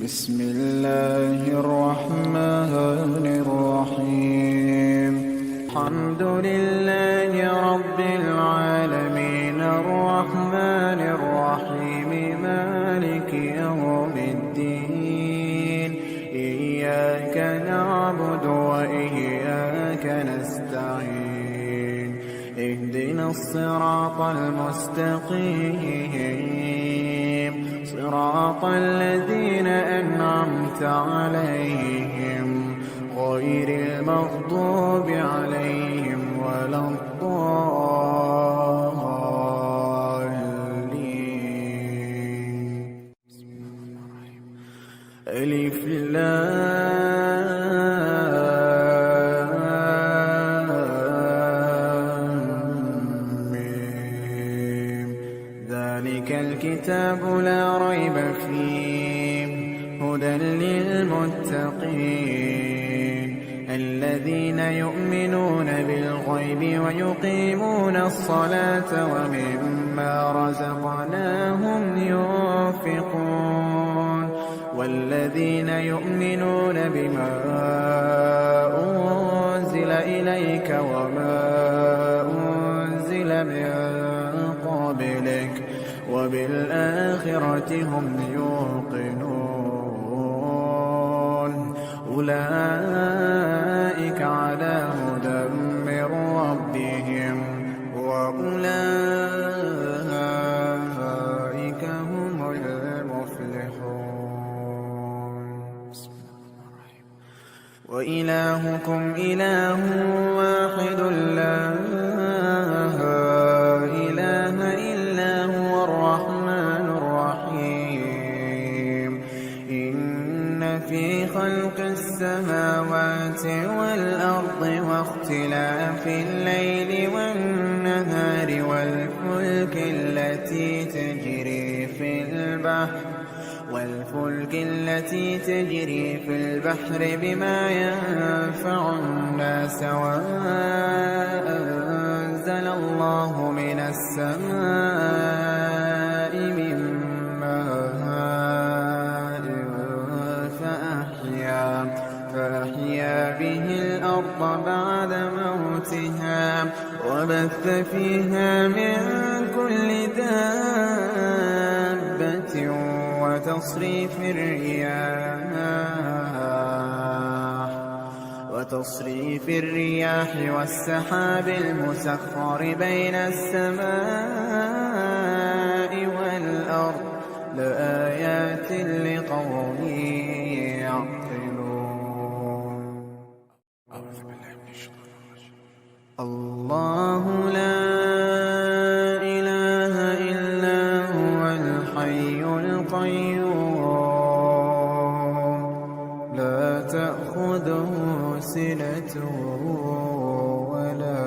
بسم الله الرحمن الرحيم. الحمد لله رب العالمين الرحمن الرحيم مالك يوم الدين. إياك نعبد وإياك نستعين. اهدنا الصراط المستقيم صراط الذين أنعمت عليهم غير المغضوب عليهم ولا الضالين. ألف لام ميم. ذلك الكتاب لا ريب فيه هدى للمتقين الذين يؤمنون بالغيب ويقيمون الصلاة ومما رزقناهم ينفقون والذين يؤمنون بما أنزل إليك وما أنزل من قبلك وبالآخرة هم يوقنون. أولئك على هدى من ربهم وأولئك هم المفلحون. وإلهكم إله واحد لا إله إلا هو الرحمن الرحيم. إن في خلق السماوات والأرض واختلاف الليل والنهار والفلك التي تجري في البحر بما ينفع الناس وأنزل الله من السماء من ماء فأحيا به الأرض بعد موتها وبث فيها من كل دابة وتصريف الرياح والسحاب المسخر بين السماء والأرض لآيات لقوم يعقلون. الله لا إله إلا هو الحي القيوم لا تأخذه سنة ولا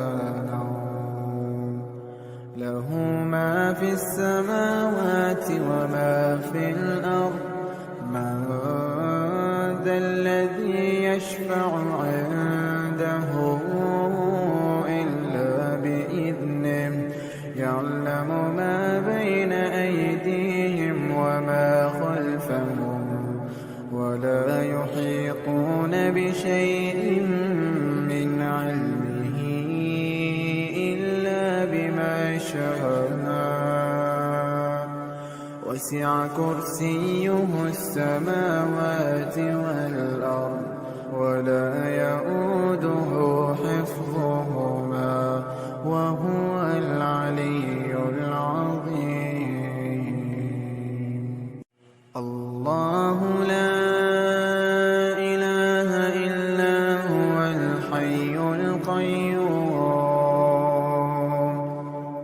نوم له ما في السماوات وما في الأرض. من ذا الذي يشفع عنده إلا بإذنه يعلم ما بين أيديهم وما خلفهم ولا يحيطون بشيء من علمه إلا بما شاء. وسع كرسيه السماوات والأرض ولا يؤوده حفظهما وهو العلي العظيم. الله لا إله إلا هو الحي القيوم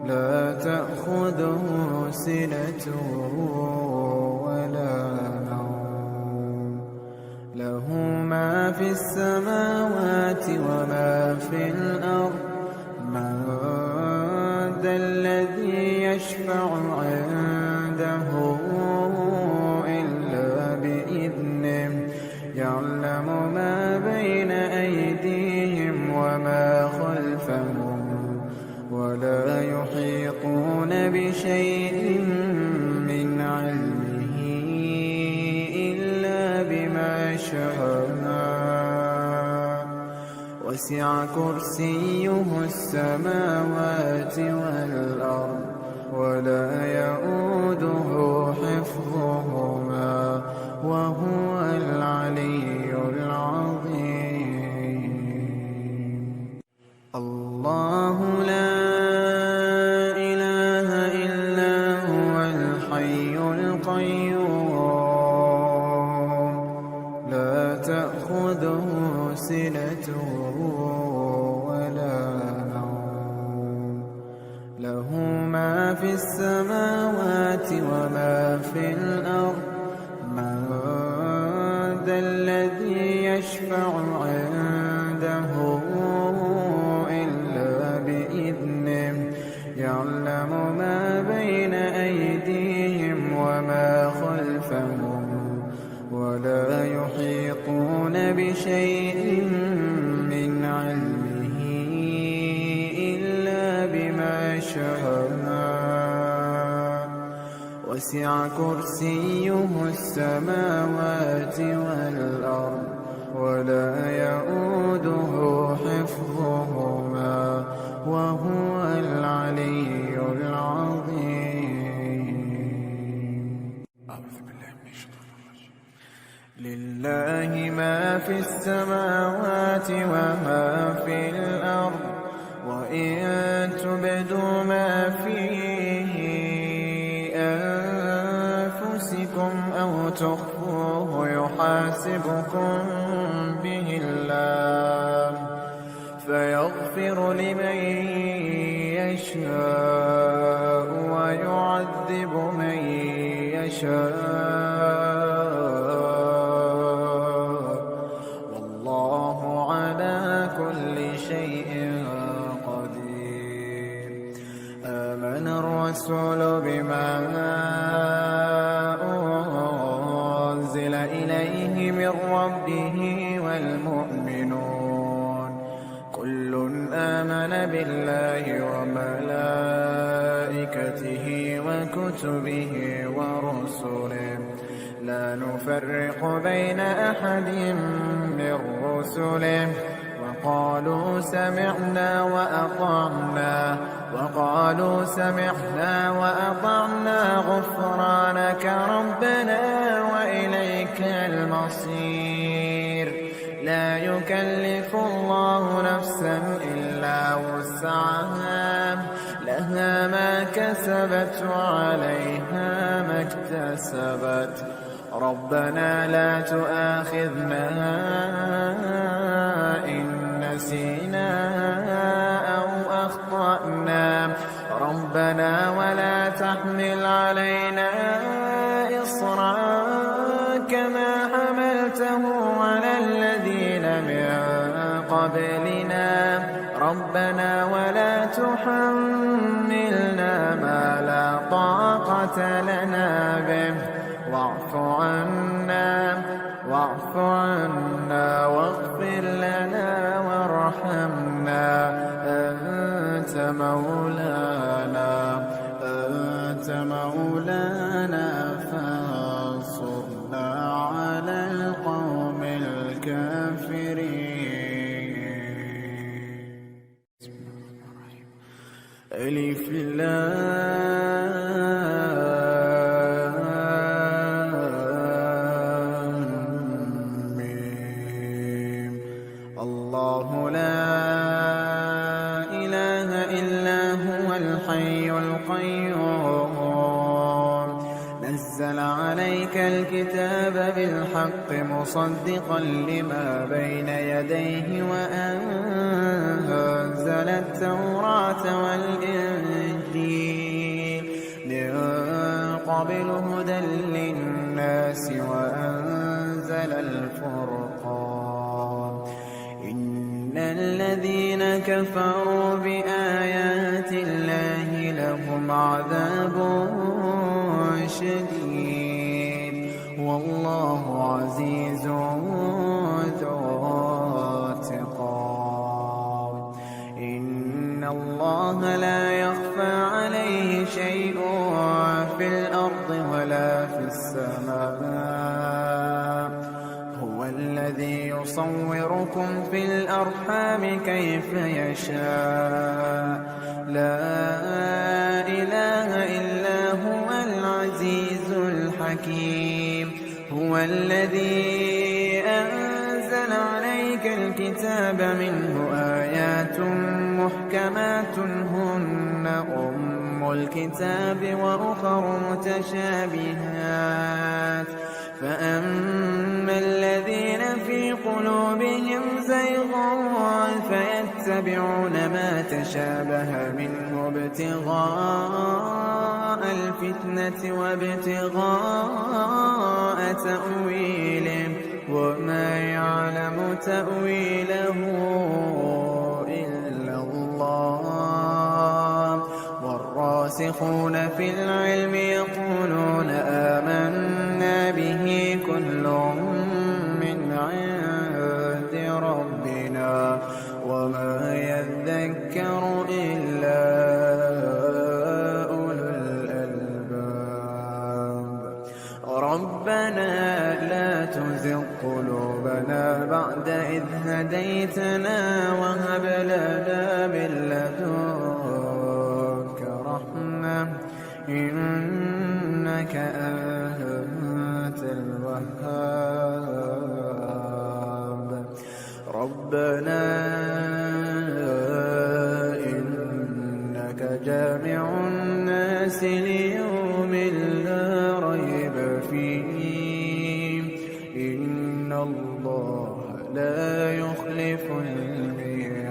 لا تأخذه سنة ولا نوم له ما في السماوات وما في الأرض. من ذا الذي يشفع عنده إلا بإذنه يعلم ما بين أيديهم وما خلفهم ولا يحيطون بشيء من علمه إلا يشاء وسع كرسيه السماوات والأرض ولا يؤوده حفظهما وهو العلي العظيم. الله لا إله إلا هو الحي القيوم لا تأخذه سنة ولا نوم له ما في السماوات وما في الأرض من ذا الذي يشفع عنده إلا بإذنه يعلم ما بين أيديهم وما خلفهم ولا يحيطون بشيء من علمه إلا بما شاء وسع كرسيه السماوات والأرض ولا يؤوده حفظهما وهو العلي العظيم. أعوذ بالله من الشيطان الرجيم. لله ما في السماوات وما في الأرض وإن تبدوا ما في أنفسكم أو تخفوه يحاسبكم به الله فيغفر لمن يشاء ويعذب من يشاء والله على كل شيء قدير. آمن الرسول بما أنزل إليه من ربه والمؤمنون كل آمن بالله وملائكته وكتبه ورسله لا نفرق بين أحد من رسله وقالوا سمعنا وأطعنا غفرانك ربنا وإليك المصير. لا يكلف الله نفسا إلا وسعها لها ما كسبت وعليها ما اكتسبت ربنا لا تؤاخذنا إن نسينا أو أخطأنا ربنا ولا تحمل علينا إصرا كما حملته على الذين من قبلنا ربنا ولا تحملنا ما لا طاقة لنا به واعف عنا واغفر لنا وارحمنا أنت مولانا فانصرنا على القوم الكافرين. ألف الله لا إله إلا هو الحي القيوم نزل عليك الكتاب بالحق مصدقا لما بين يديه وأنزل التوراة والإنجيل من قبل هدى للناس وأنزل الفرقان إن الذين كفروا بآيات الله لهم عذاب شديد والله عزيز ذو انتقام. إن الله لا يخفى عليه شيء في الأرض ولا في السماء هو يصوركم في الأرحام كيف يشاء لا إله إلا هو العزيز الحكيم هو الذي أنزل عليك الكتاب منه آيات محكمات هن أم الكتاب وأخر متشابهات فأما الذين في قلوبهم زيغ فيتبعون ما تشابه منه ابتغاء الفتنة وابتغاء تأويله وما يعلم تأويله إلا الله والراسخون في العلم يقولون آمنا به كل من عند ربنا وما يذكر إلا أولو الألباب ربنا لا تزغ قلوبنا بعد إذ هديتنا وهب لنا من لدنك رحمة إنك أنت الوهاب ربنا إنك جامع الناس ليوم لا ريب فيه إن الله لا يخلف الميعاد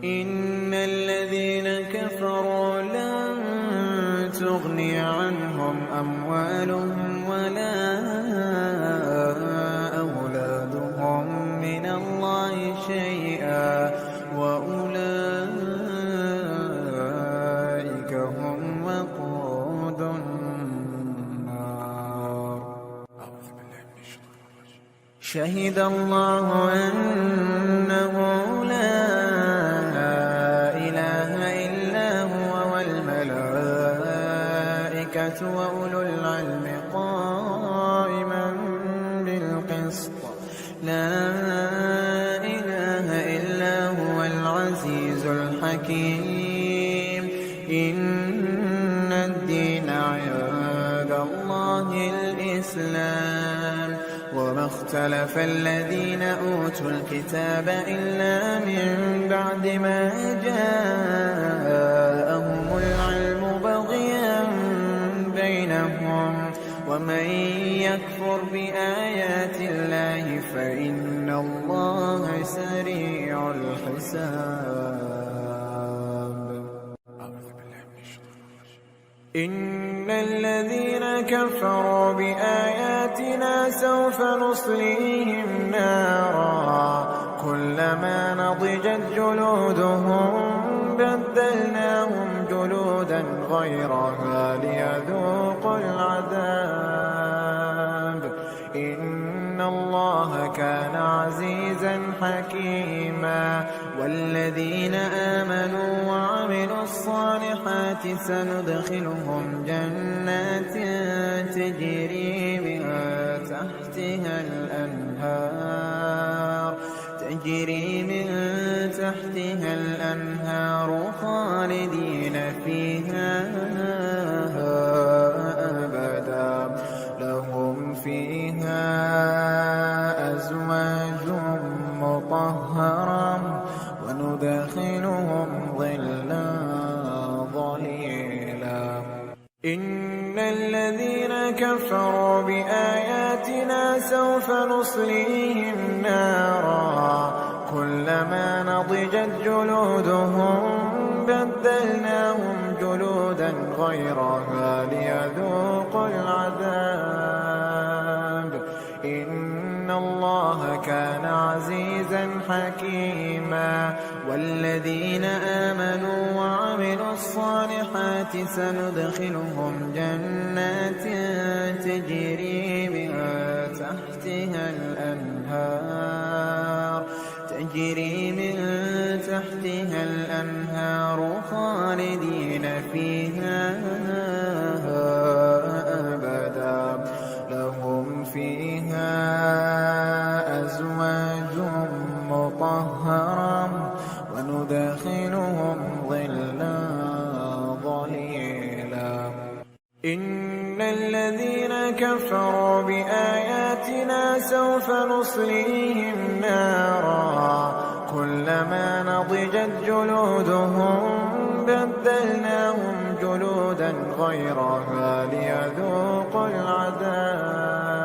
إن الذين كفروا لن تغني عنهم أموالهم ولا أولادهم من الله شيئا وأولئك هم وقود النار شهد الله أنه لا إله إلا هو والملائكة وأولو العلم قائما بالقسط لا إله إلا هو العزيز الحكيم إن الدين عند الله الإسلام وما اختلف الذين أوتوا الكتاب إلا من بعد ما جاءهم العلم بغيا بينهم ومن يكفر بآيات الله فإن الله سريع الحساب إن الذين كفروا بآياتنا سوف نصليهم نارا كلما نضجت جلودهم بدلناهم جلودا غيرها ليذوقوا العذاب إن الله كان عزيزا حكيما والذين آمنوا وعملوا الصالحات سندخلهم جنات تجري من تحتها الأنهار خالدين فيها أبدا لهم فيها أزواج مطهرة وندخلهم ظلا ظليلا إن الذين كفروا بآياتنا سوف نصليهم نارا كلما نضجت جلودهم بدلناهم جلودا غيرها ليذوقوا العذاب إن الله كان عزيزا حكيما والذين آمنوا وعملوا الصالحات سندخلهم جنات تجري من تحتها الأنهار خالدين فيها أبدا لهم فيها كفروا بآياتنا سوف نصليهم نارا كلما نضجت جلودهم بدلناهم جلودا غيرها ليذوقوا العذاب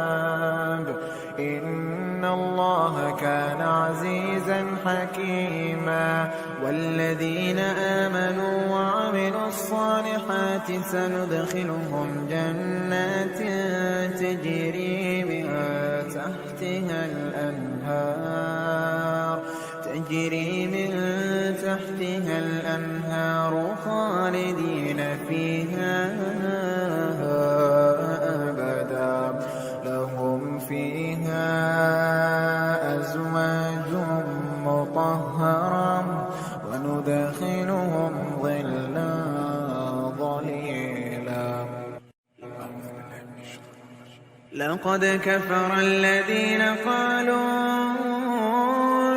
إن الله كان عزيزا حكيما والذين آمنوا وعملوا الصالحات سندخلهم جنات تجري من تحتها الأنهار خالدين فيها أبدا لهم فيها أزواج مطهرة وندخلهم ظلا ظليلا لقد كفر الذين قالوا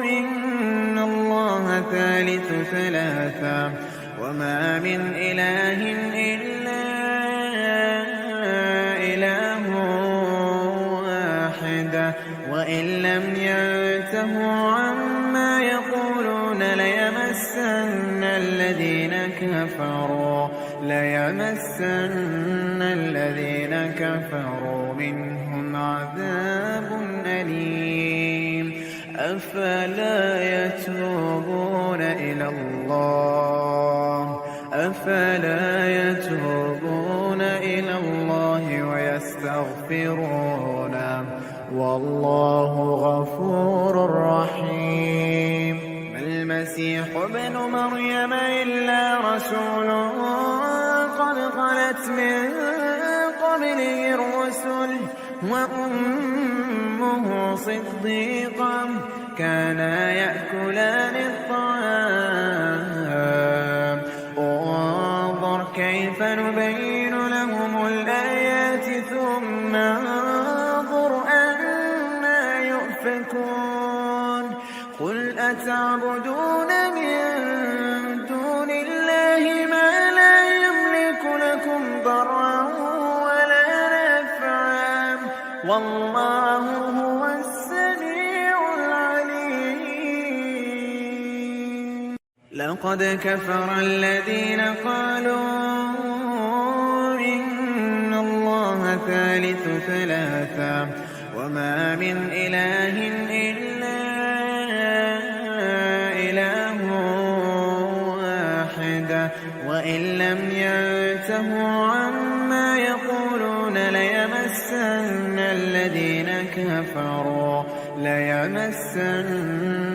إن الله ثالث ثلاثة وما من إله إلا إله واحد وإن لم ينتهوا عما يقولون ليمسن الذين كفروا منهم عذاب أليم أفلا يتوبون إلى الله ويستغفرونه والله غفور رحيم ما المسيح ابن مريم إلا رسول قد خلت من قبله الرسل وأمه صديقة كانا يأكلان الطعام انظر كيف نبين لهم الآيات ثم انظر أنا يؤفكون قل أتعبدون من دون الله ما لا يملك لكم ضرا ولا نفعا والله هو السميع العليم لقد كفر الذين قالوا إن الله ثالث ثلاثة وما من إله إلا إله واحد وإن لم ينتهوا عما يقولون ليمسن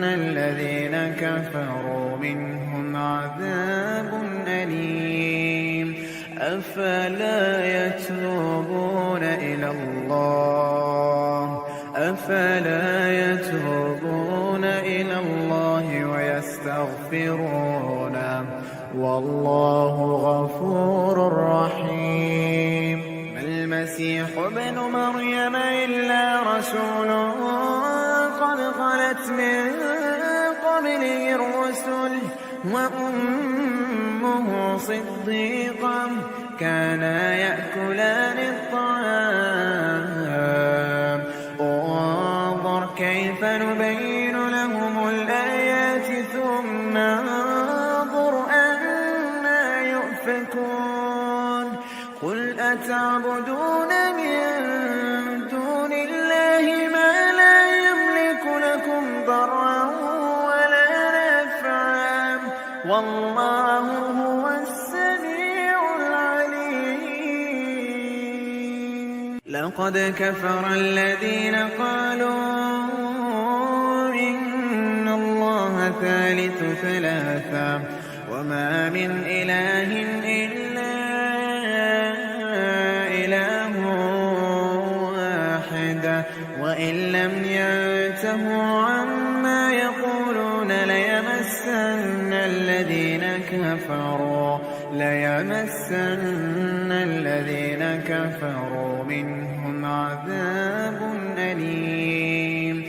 الذين كفروا منهم عذاب أليم أفلا يتوبون إلى الله ويستغفرونه والله غفور رحيم ما المسيح ابن مريم إلا رسول قد خلت من قبله الرسل وأمه صديقة كانا يأكلان الطعام انظر كيف نبين لهم الآيات ثم انظر أنا يؤفكون قل أتعبدون من دون الله ما لا يملك لكم ضرا ولا نفعا والله هو السميع العليم لقد كفر الذين قالوا إن الله ثالث ثلاثة وما من إله إلا إله واحد وإن لم ينتهوا عما يقولون ليمسن الذين كفروا منهم عذاب أليم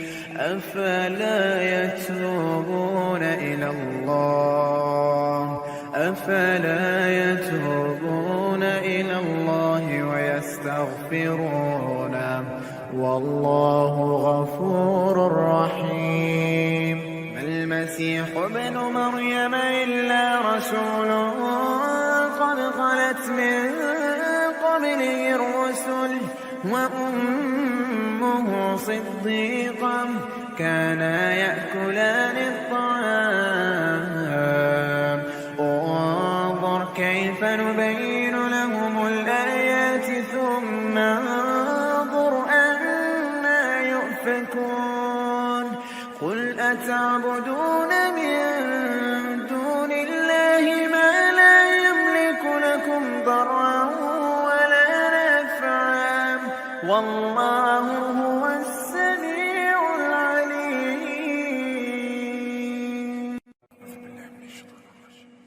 أفلا يتوبون إلى الله ويستغفرونه والله غفور رحيم. ما المسيح ابن مريم إلا رسول قد خلت من قبله الرسل وأمه صديقة كانا يأكلان الطعام. انظر كيف نبين لهم الآيات ثم انظر أنا يؤفكون. قل أتعبدون من دون الله ما لا يملك لكم ضرا ولا نفعا والله هو السميع العليم.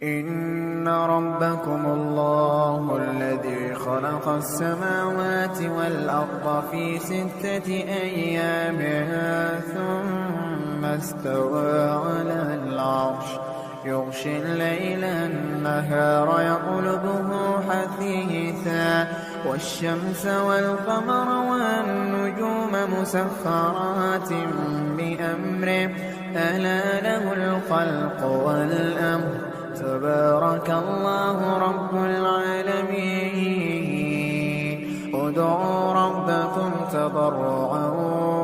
إن ربكم الله الذي خلق السماوات والأرض في 6 أيام ثم استوى على العرش يغشي الليل النهار يطلبه حثيثا والشمس والقمر والنجوم مسخرات بأمره ألا له الخلق والأمر تبارك الله رب العالمين. ادعوا ربكم تضرعا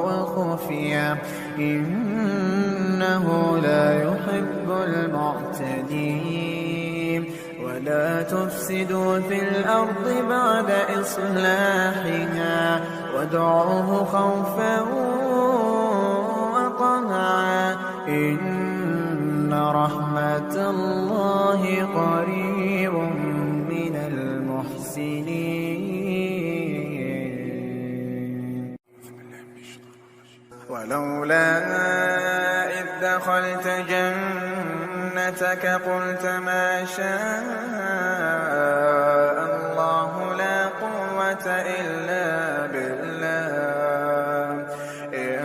وخفيا إنه لا يحب المعتدين. ولا تفسدوا في الأرض بعد إصلاحها وادعوه خوفا وطمعا إن رحمة الله قريب من المحسنين. ولولا إذ دخلت جنتك قلت ما شاء الله لا قوة إلا بالله إن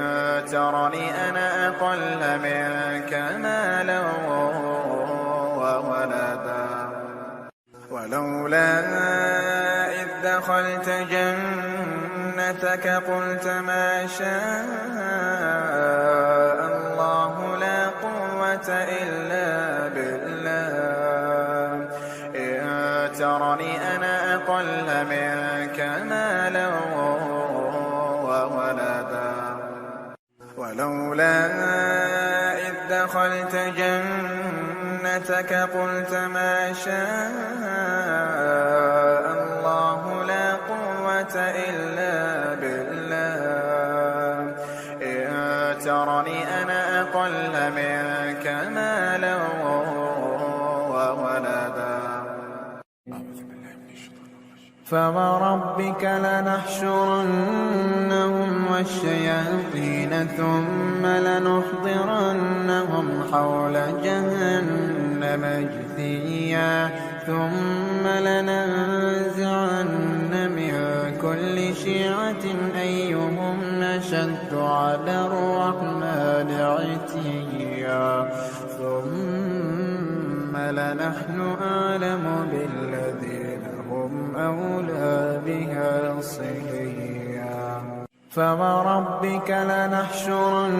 ترني أنا أقل منك مالا وولدا. ولولا إذ دخلت جنتك قلت ما شاء الله لا قوة إلا بالله إن ترني أنا أقل منك مالا وولدا. ولولا إذ دخلت جنتك قلت ما شاء الله لا قوة إلا بالله إن ترني أنا أقل منك مالا وولدا. فوربك لنحشرنهم والشياطين ثم لنحضرنهم حول جهنم جثيا ثم لننزعن من كل شيعة أيهم نشد على الرحمن عتيا ثم لنحن أعلم بالذين هم أولى بها صليا. فوربك لنحشرنهم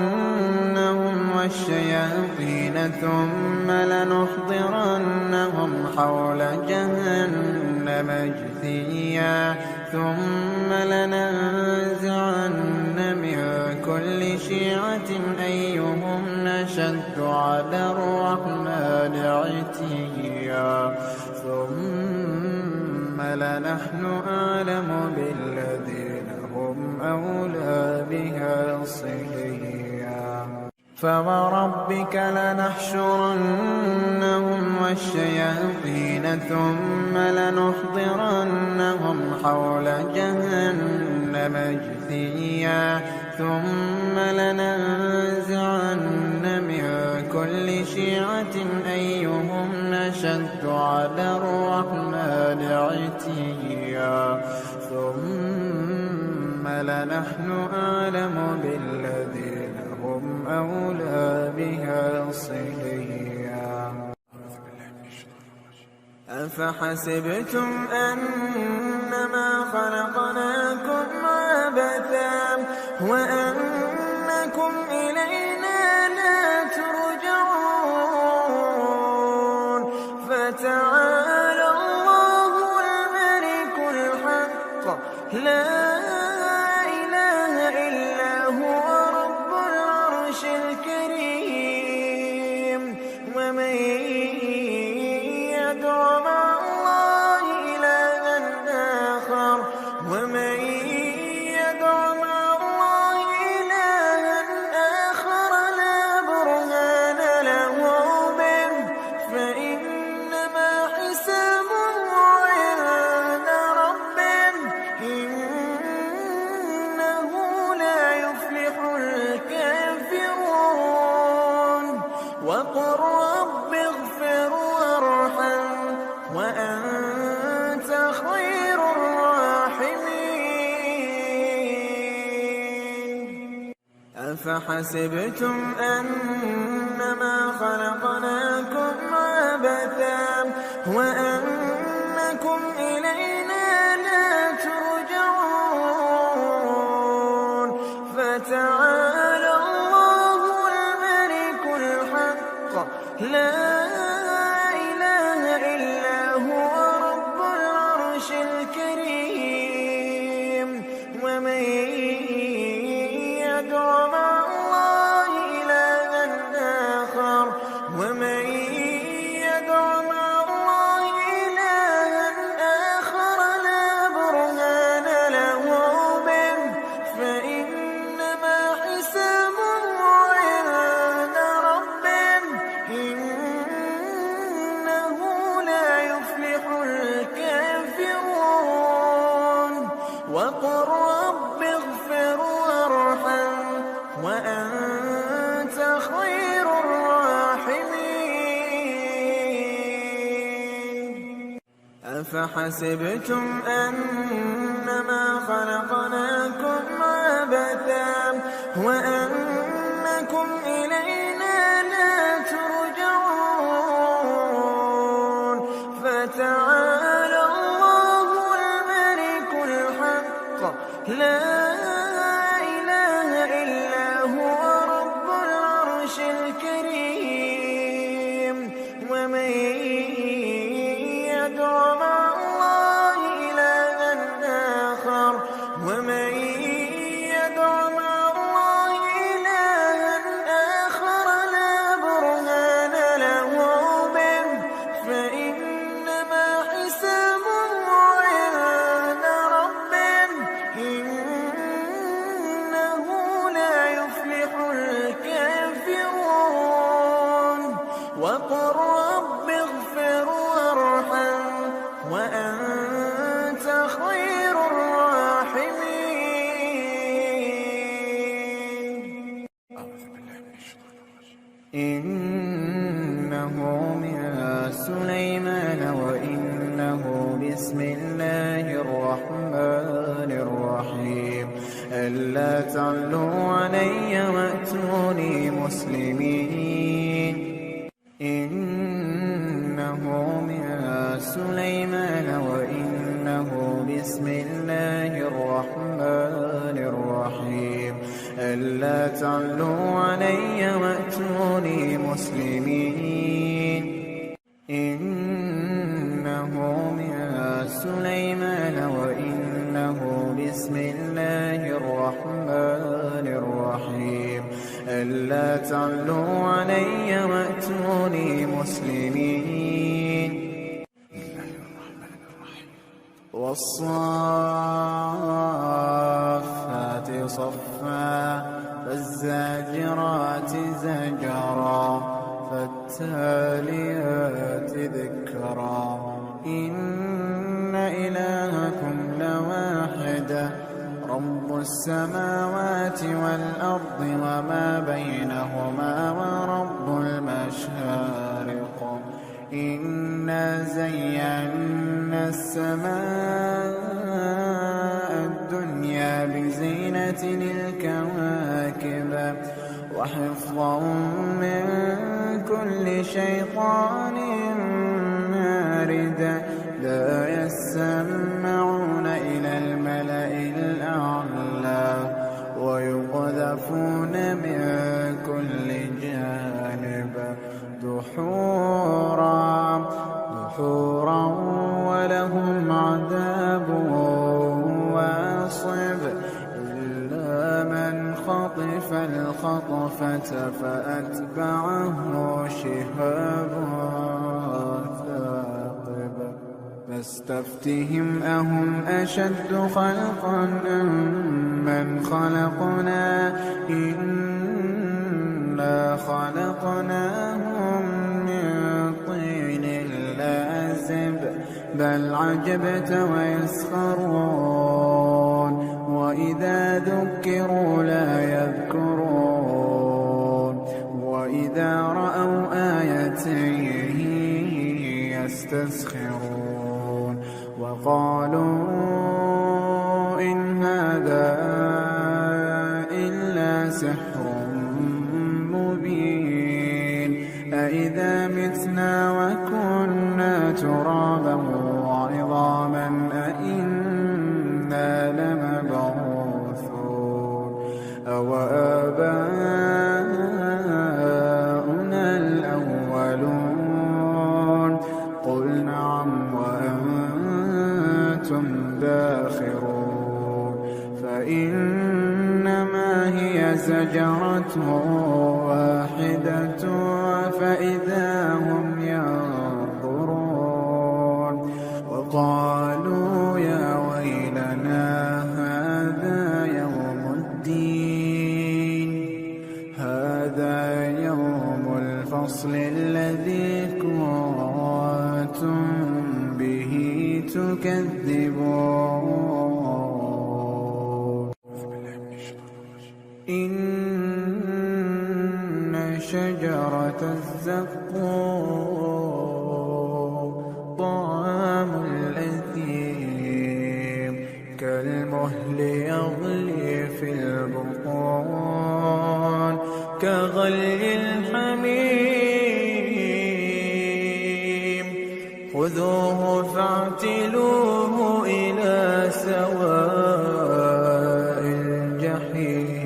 والشياطين ثم لنحضرنهم حول جهنم جثيا ثم لننزعن من كل شيعة أيهم نشد على الرحمن عتيا ثم لنحن أعلم بالذين هم أولى بها صليا. فوربك لنحشرنهم والشياطين ثم لنحضرنهم حول جهنم جثيا ثم لننزعن من كل شيعة أيهم نشد على الرحمن عتيا ثم لنحن أعلم بالذين هم أولى بها صليا. أفحسبتم أنما خلقناكم عبثا وأنكم إلينا لا ترجعون فتعالى الله الملك الحق لا إله إلا هو رب العرش الكريم ومن يدع مع الله إلها آخر لا برهان له به فإنما حسابه عند ربه إنه لا يفلح الكافرون وقل رب اغفر وارحم وأنت خير الراحمين أفحسبتم أنما خلقناكم عبثا وأنكم إلينا لا ترجعون فتعالى الله الملك الحق لا إله إلا هو رب العرش الكريم ومن يدع مع الله إلها آخر لا برهان له به فإنما حسابه عند ربه إنه لا يفلح الكافرون وقل رب اغفر وارحم وأنت خير الراحمين أفحسبتم أنما خلقناكم عبثا وأنكم إلينا لا ترجعون فتعالى الله الملك الحق لا إله إلا هو رب العرش الكريم ومن يدع مع الله إلها آخر لا برهان له به فإنما حسابه عند ربه إنه لا يفلح الكافرون وقل رب اغفر وارحم وأنت خير الراحمين إنه من سليمان وإنه بسم الله الرحمن الرحيم ألا تعلوا علي وأتوني مسلمين إنه من سليمان وإنه بسم الله الرحمن الرحيم ألا تعلوا علي وأتوني مسلمين إنه من سليمان وإنه بسم الله الرحمن الرحيم ألا تعلوا علي وأتوني مسلمين والصافات صفا فالزاجرات زجرا فالتاليات ذكرا إن إلهكم لواحد رب السماوات والأرض وما بينهما ورب المشارق إنا زينا السماء الدنيا بزينة الكواكب وحفظا من كل شيطان مارد لا يسمعون إلى الملأ الأعلى يخافون من كل جانب دحورا ولهم عذاب واصب إلا من خطف الخطفة فأتبعه شهاب ثاقب فاستفتهم أهم أشد خلقا أم من خلقنا إنا خلقناهم من طين لازب بل عجبت ويسخرون وإذا ذكروا لا يذكرون وإذا رأوا آية يستسخرون وقالوا إن هذا إلا سحر مبين أإذا متنا وكنا ترابا وعظاما أإنا لمبعوثون أوآباؤنا الأولون قل نعم وأنتم داخرون فإنما هي زجرة واحدة فإذا هم ينظرون وقالوا يا ويلنا هذا يوم الدين هذا يوم الفصل الذي كنتم به تكذبون إن شجرة الزقوم طعام الأثيم كالمهل يغلي في البطون كغلي الحميم خذوه فاعتلوه إلى سواء الجحيم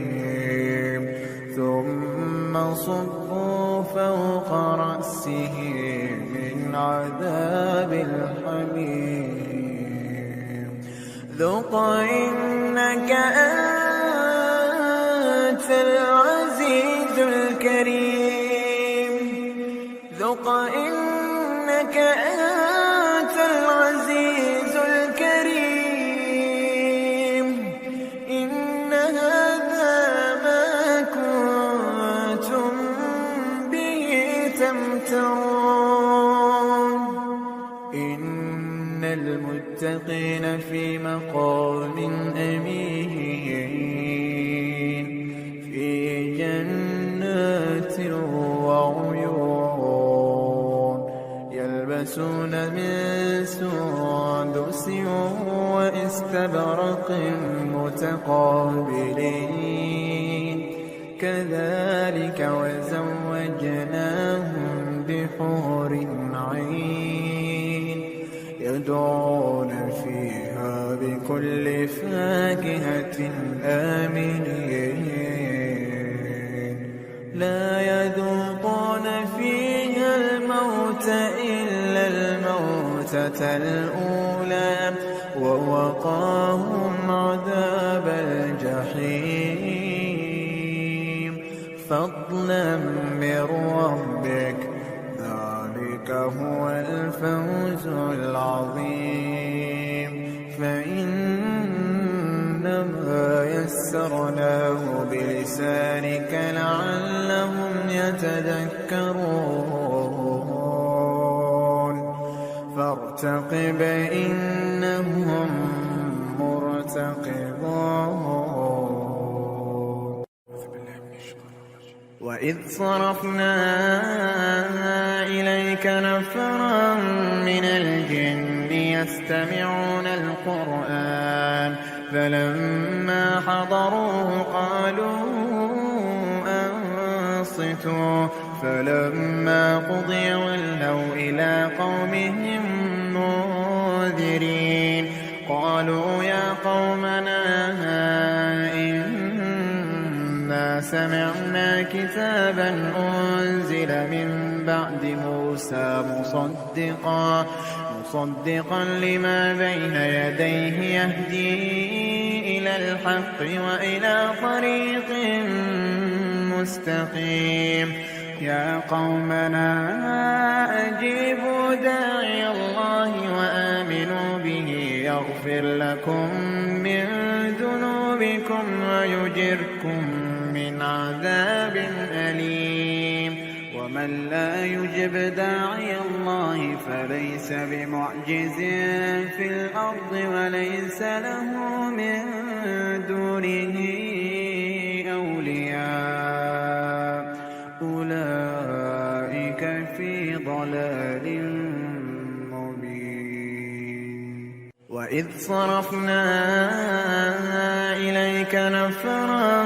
ثم صبوا فوق رأسه من عذاب الحميم ذق إنك أنت العزيز الكريم ذق إنك أنت العزيز الكريم إن هذا ما كنتم به تمترون إن المتقين في مقام أمين في جنات وعيون يلبسون من سندس واستبرق متقابلين كذلك وزوجناهم بحور عين يدعون فيها بكل فاكهة آمنين لا يذوقون فيها الموت إلا الموتة الأولى ووقاهم عذاب الجحيم فضلا من ربك ذلك هو الفوز العظيم فإنما يسرناه بلسانك لعلهم يتذكرون فارتقب إنهم مرتقبون وإذ صرفنا إليك نفرا من الجن يستمعون القرآن فلما حضروه قالوا أنصتوا فلما قضي ولوا إلى قومهم منذرين قالوا يا قومنا إنا إنا سمعنا كتابا أنزل من بعد موسى مصدقا لما بين يديه يهدي إلى الحق وإلى طريق مستقيم. يا قومنا أجيبوا داعي الله وآمنوا به يغفر لكم من ذنوبكم ويجركم من عذاب أليم. ومن لا يجب داعي الله فليس بمعجز في الأرض وليس له من دونه أولياء أولئك في ضلال مبين. وإذ صرفنا إليك نفرا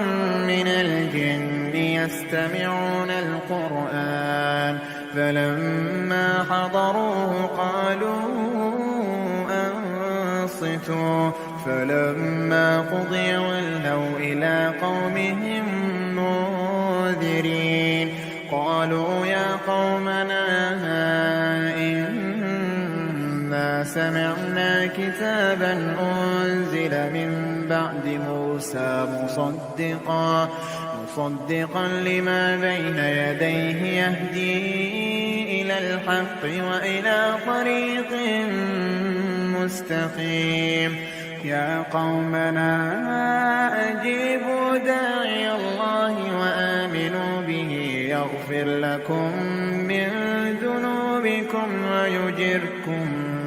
من الجن يستمعون القرآن فلما حضروه قالوا أنصتوا فلما قضي ولوا إلى قومهم منذرين. قالوا يا قومنا إنا سمعنا كتابا أنزل من بعد موسى مصدقا لما بين يديه يهدي إلى الحق وإلى طريق مستقيم. يا قومنا أجيبوا داعي الله وآمنوا به يغفر لكم من ذنوبكم ويجركم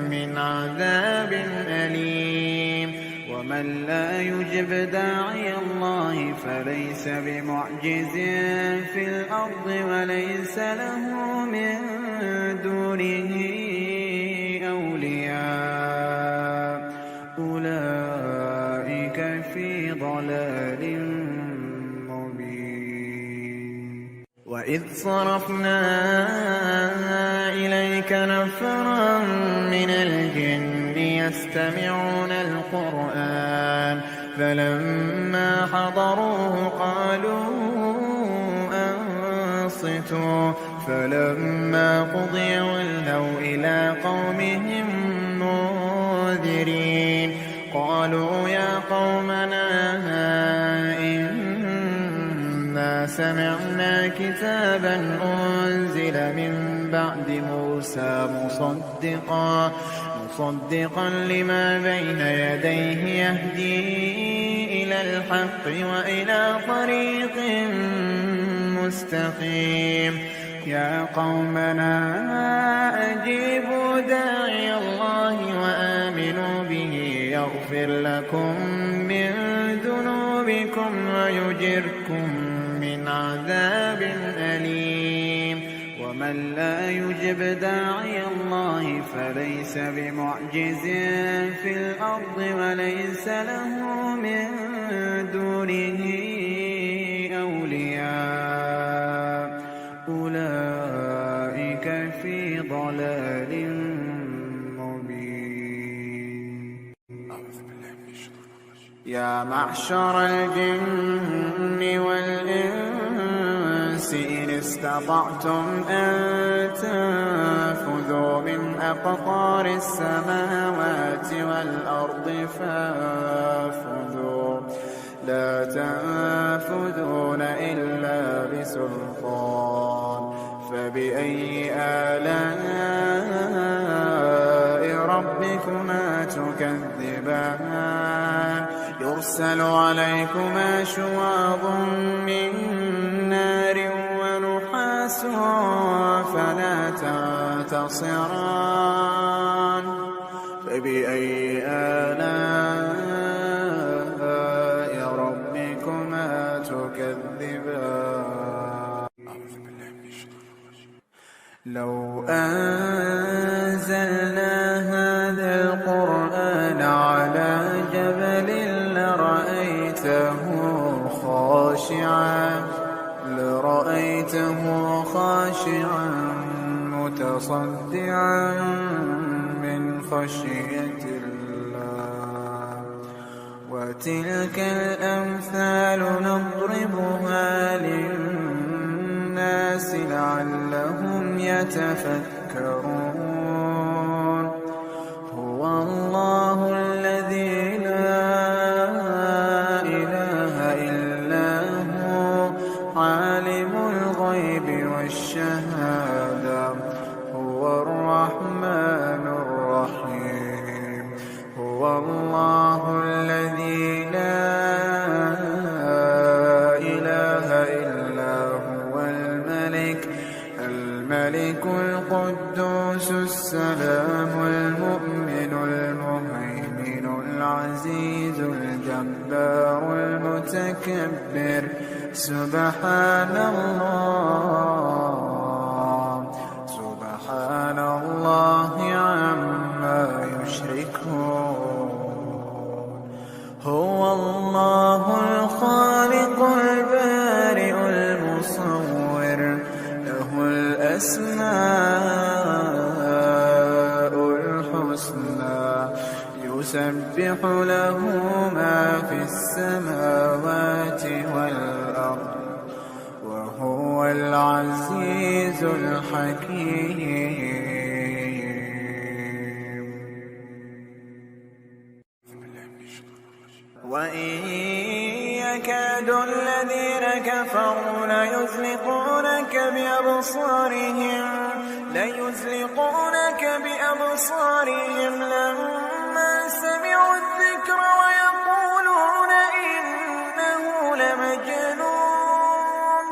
من عذاب أليم. ومن لا يجب داعي الله فليس بمعجز في الأرض وليس له من دونه أولياء أولئك في ضلال مبين. وإذ صرفنا إليك نفرا من الجن يستمعون القرآن فلما حضروه قالوا أنصتوا فلما قضي ولوا إلى قومهم منذرين. قالوا يا قومنا إنا سمعنا كتابا أنزل من بعد موسى مصدقا لما بين يديه يهدي إلى الحق وإلى طريق مستقيم. يا قومنا أجيبوا داعي الله وآمنوا به يغفر لكم من ذنوبكم ويجركم من عذاب أليم. ومن لا يجب داعي الله فليس بمعجز في الأرض وليس له من دونه أولياء أولئك في ضلال مبين. يا معشر الجن والإنس إن استطعتم أن تنفذوا من أقطار السماوات والأرض فانفذوا لا تنفذون إلا بسلطان. فبأي آلاء ربكما تكذبان؟ يرسل عليكما شواظ من نار ونحاس فلا تنتصران. فبأي آلاء ربكما تكذبان؟ لو أنزلنا هذا القرآن على جبل لرأيته خاشعا متصدعا من خشية الله. وتلك الأمثال نضربها يتفكرون هو الله الذي لا إله إلا هو عالم الغيب والشهادة هو الرحمن الرحيم هو الله الذي لا إله إلا هو الملك القدوس السلام المؤمن المهيمن العزيز الجبار المتكبر سبحان الله عما يشركون هو الله الخالق البارئ المصور له الأسماء الحسنى يسبح له ما في السماوات والأرض وهو العزيز الحكيم وإن يكاد الذين كفروا ليزلقونك بأبصارهم لما سمعوا الذكر ويقولون إنه لمجنون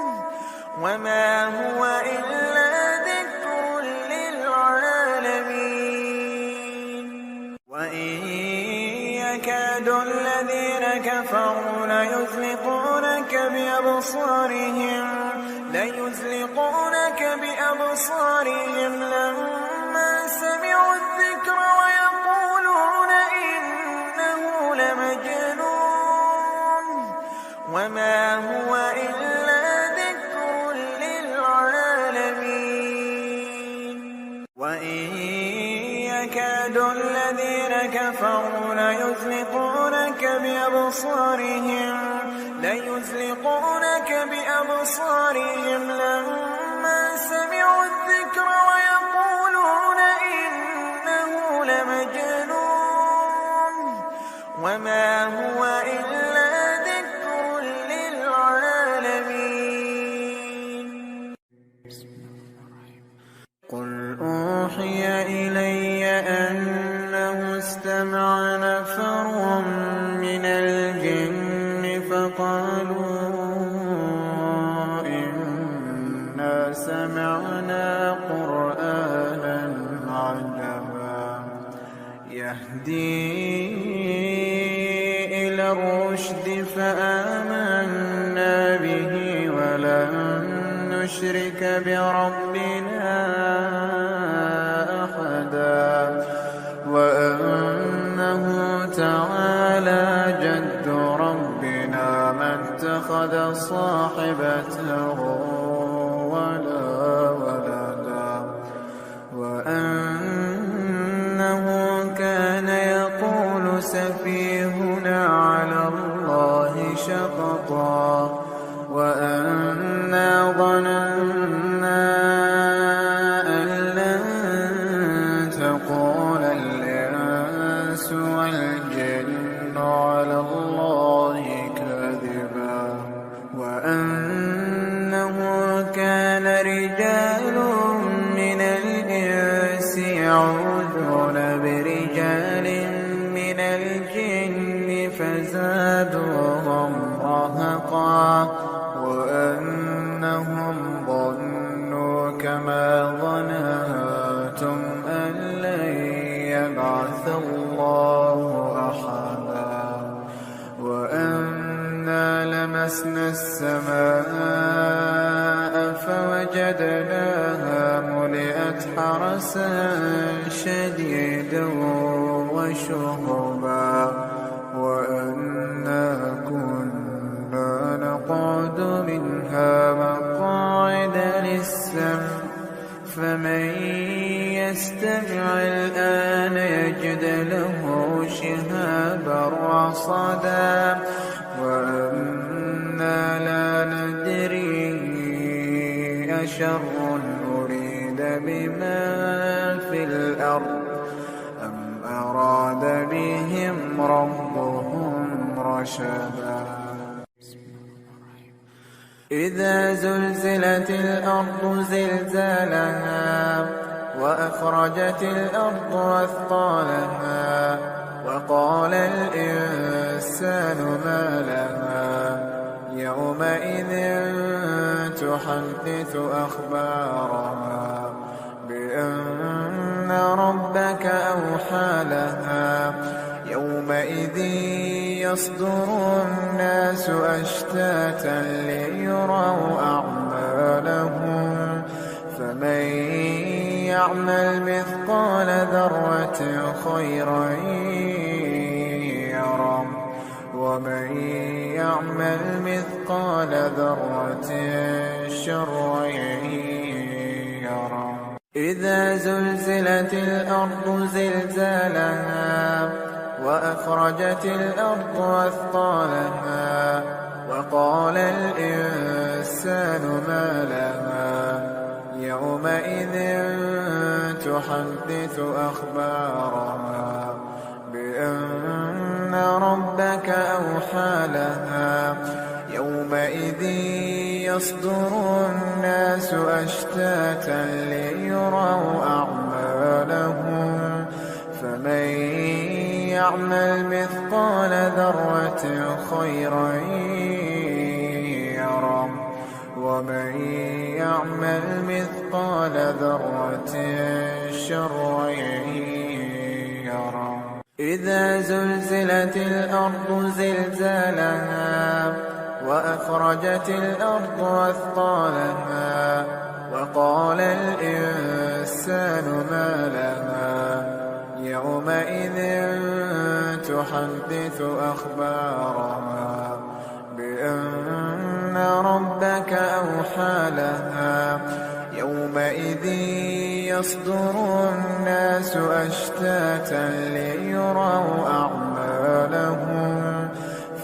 وما هو إلا ذكر للعالمين وإن يكاد الذين كفروا ليزلقونك بأبصارهم لما سمعوا الذكر ويقولون إنه لمجنون وما هو إلا ذكر للعالمين وإن يكاد الذين كفروا ليزلقونك بأبصارهم لما سمعوا الذكر ويقولون إنه لمجنون وما هو إلا ذكر للعالمين قل أوحي إلي أنه استمع نفر من الجن فقالوا إنا سمعنا قرآنا عجبا يهدي إلى الرشد فآمنا به ولن نشرك بربنا أحدا وأنه تعالى جد ربنا ما اتخذ صاحبة ولا ولدا وأنه كان يقول سفيهنا على الله شططا وأنا ظننا أن لن تقول الإنس والجن على الله كذبا وأنه كان رجال من الإنس يعوذون برجال من الجن فزادوهم رهقا وأنهم ظنوا كما ظننتم أن لن يبعث الله أحدا وأنا لمسنا السماء فوجدناها ملئت حرسا شديدا وشهبا وأنا كنا نقعد منها مقاعد للسمع فمن يستمع الآن يجد له شهابا رصدا وأنا لا ندري أشر أريد بمن في الأرض أم أراد بهم ربهم رشدا إذا زلزلت الأرض زلزالها وأخرجت الأرض أثقالها وقال الإنسان ما لها يومئذ تحدث أخبارها بأن ربك أوحى لها يومئذ يصدر الناس أشتاتا ليروا أعمالهم فمن يعمل مثقال ذرة خيرا يره ومن يعمل مثقال ذرة شرا يره إذا زلزلت الأرض زلزالها وأخرجت الأرض أثقالها وقال الإنسان ما لها يومئذ تحدث أخبارها بأن ربك أوحى لها يومئذ يصدر الناس أشتاتا ليروا أعمالهم فمن يعمل مثقال ذرة خيرا يره ومن يعمل مثقال ذرة شرا يره إذا زلزلت الأرض زلزالها وأخرجت الأرض أثقالها وقال الإنسان ما لها يومئذ تحدث أخبارها بأن ربك أوحى لها يومئذ يصدر الناس أشتاتا ليروا أعمالهم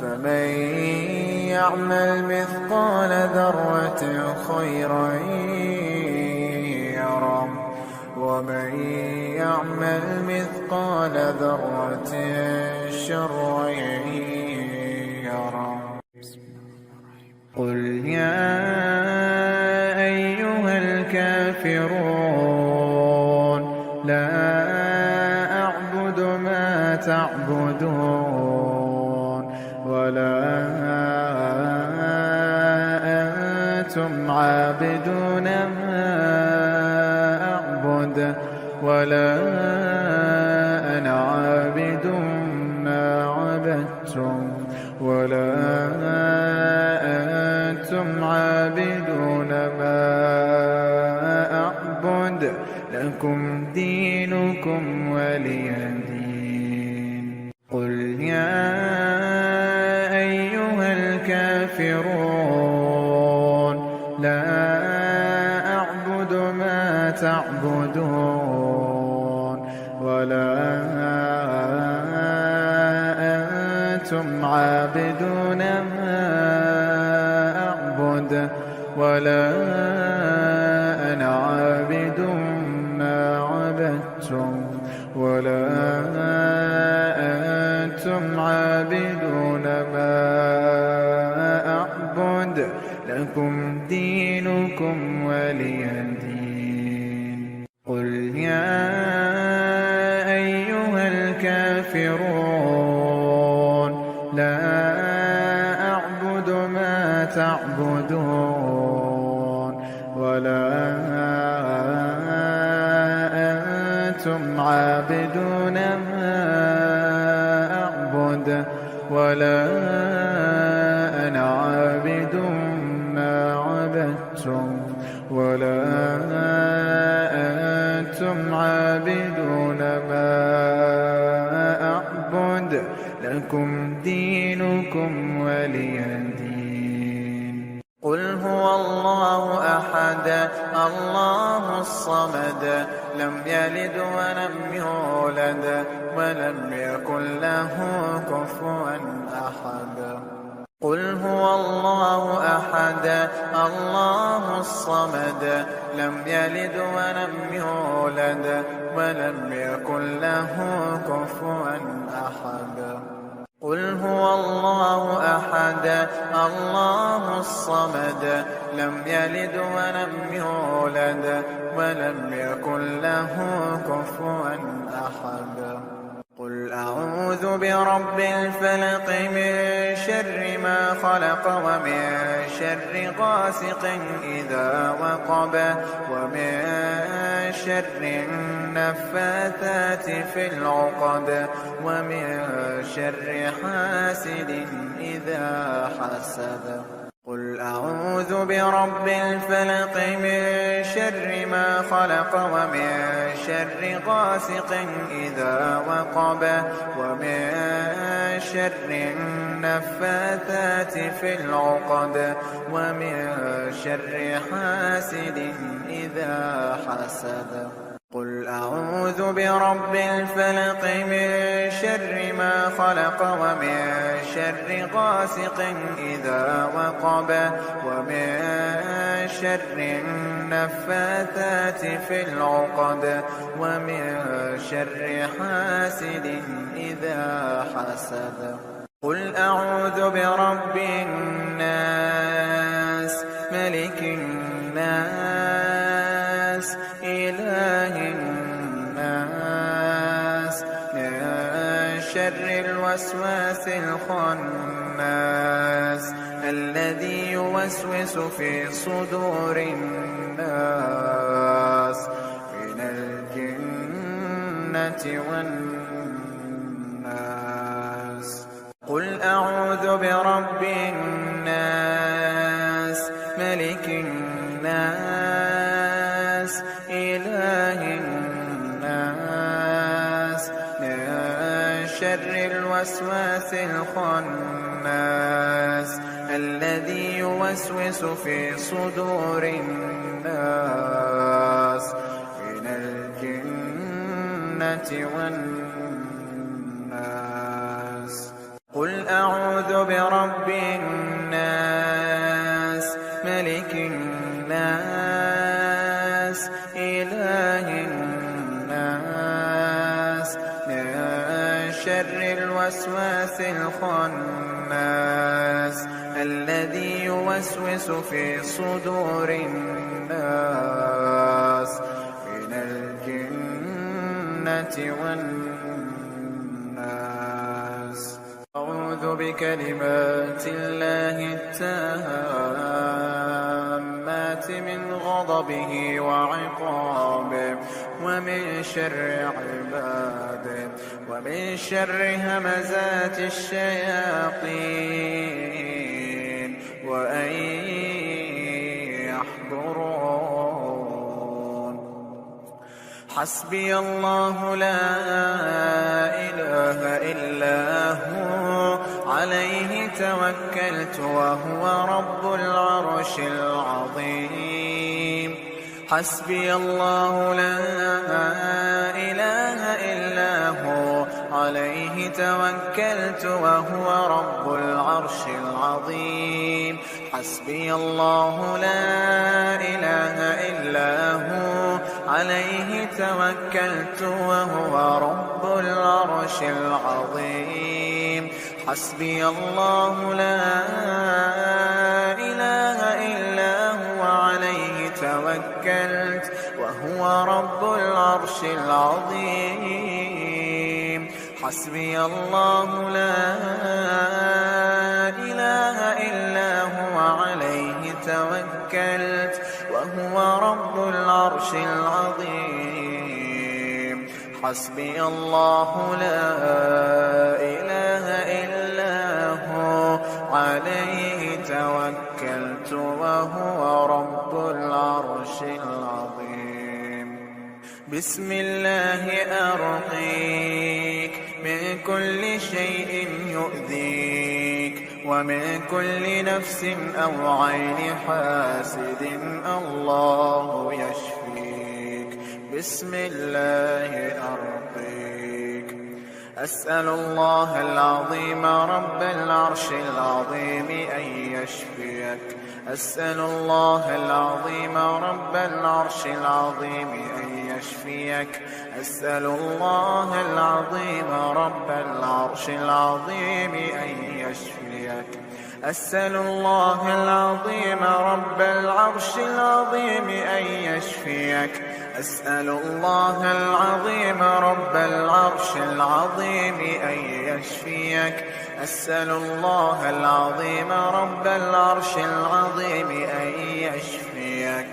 فمن يعمل مثقال ذرة خيرا يره ومن يعمل مثقال ذرة شرا يره قل يا أيها الكافرون لا أعبد ما تعبدون ولا أنتم عابدون ما أعبد ولا أنا عابد ما عبدتم ولا أنتم عابدون ما أعبد لكم دينكم ولي دين قل يا أيها الكافرون لا أعبد ما تعبدون ولا أنتم عابدون ما أعبد ولا أنا عابد ما عبدتم ولا أنتم عابدون ما أعبد لكم دينكم ولي دين قل يا أيها الكافرون لا أعبد ما تعبدون ولا أنتم عابدون ما أعبد ولا أنا عابد ما عبدتم ولا أنتم عابدون ما أعبد لكم دينكم ولي دين قل هو الله أحد الله الصمد لم يلد ولم يولد ولم يكن له كفوا أحد قل هو الله أحد الله الصمد لم يلد ولم يولد ولم يكن له كفوا أحد قل هو الله أحد الله الصمد لم يلد ولم يولد ولم يكن له كفوا أحد قل أعوذ برب الفلق من شر ما خلق ومن شر غاسق إذا وقب ومن شر النفاثات في العقد ومن شر حاسد إذا حسد قل أعوذ برب الفلق من شر ما خلق ومن شر غاسق إذا وقب ومن شر النفاثات في العقد ومن شر حاسد إذا حسد قل أعوذ برب الفلق من شر ما خلق ومن شر غاسق إذا وقب ومن شر النفاثات في العقد ومن شر حاسد إذا حسد قل أعوذ برب الناس ملك الناس إله الناس من شر الوسواس الخناس الذي يوسوس في صدور الناس من الجنة والناس قل أعوذ برب الناس ملك الناس إله الناس من شر الوسواس الخناس الذي يوسوس في صدور الناس من الجنة والناس قل أعوذ برب الناس ملك الناس إله الناس من شر الوسواس الخناس الذي يوسوس في صدور الناس من الجنة والناس أعوذ بكلمات الله التامات من غضبه وعقابه ومن شر عباده ومن شر همزات الشياطين وأن يحضرون حسبي الله لا إله إلا هو عليه توكلت وهو رب العرش العظيم حسبي الله لا إله إلا هو عليه توكلت وهو رب العرش العظيم حسبي الله لا إله إلا هو عليه توكلت وهو رب العرش العظيم حسبي الله لا إله إلا هو عليه توكلت وهو رب العرش العظيم حسبي الله لا إله إلا هو عليه توكلت وهو رب العرش العظيم حسبي الله لا إله إلا هو عليه توكلت وهو رب العرش العظيم بسم الله أرقيك من كل شيء يؤذيك ومن كل نفس أو عين حاسد الله يشفيك بسم الله أرقيك أسأل الله العظيم رب العرش العظيم أن يشفيك. أسأل الله العظيم رب العرش العظيم أن يشفيك. أسأل الله العظيم رب العرش العظيم أن يشفيك. أسأل الله العظيم رب العرش العظيم أن يشفيك. أسأل الله العظيم رب العرش العظيم أن يشفيك. أسأل الله العظيم رب العرش العظيم أن يشفيك.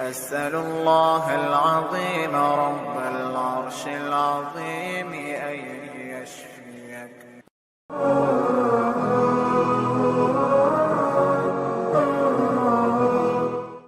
أسأل الله العظيم رب العرش العظيم أن يشفيك.